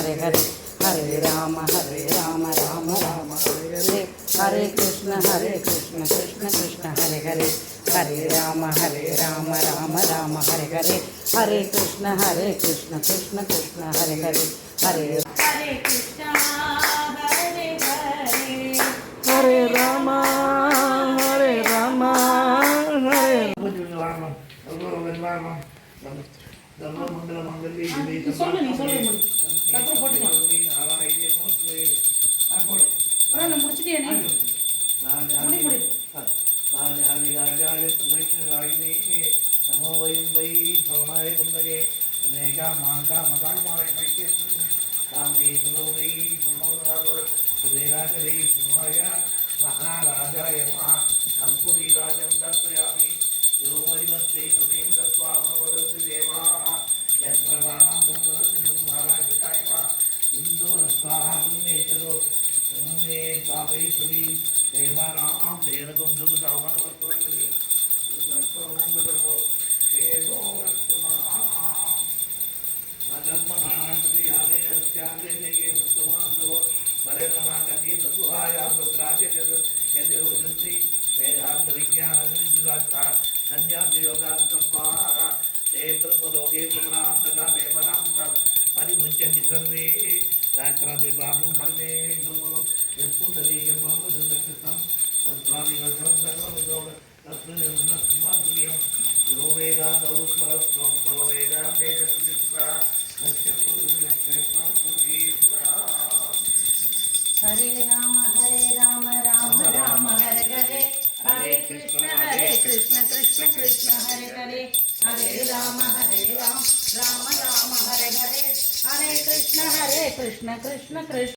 हरे हरे, हरे राम राम राम हरे हरे, हरे कृष्ण कृष्ण कृष्ण हरे हरे, हरे राम राम राम हरे हरे, हरे कृष्ण कृष्ण कृष्ण हरे हरे, हरे हरे कृष्ण हरे हरे, हरे राम हरे சொல்லு நீ சொல்லு முடி அப்புறம் போட்டுக்கலாம் அதான் நான் முடிச்சிட்டியா நீ முடி முடி नमो वयं वै सोमाय कुन्दये अनेका माता मतामाय मैत्य कामेश्वरो वै प्रणोदारो सुरेराज वै सुमाय महाराजाय नमः कर्पूरीराजं दर्शयामि यो वैमस्ते तदेव दत्त्वा भवन्ति देवाः यत्र बाणां भवन्ति महाराजाय वा इन्दो स्वाहा पुण्येतरो मे कामेश्वरी देवानां देवगं सुदुदावनवर्तते परिमुच्यन्ति सर्वे शास्त्राभिभावं परमे यो वेदादौ स्वरो वेदान्ते हरे राम राम राम हरे हरे, हरे कृष्ण कृष्ण कृष्ण हरे हरे, हरे राम राम राम हरे हरे, हरे कृष्ण कृष्ण कृष्ण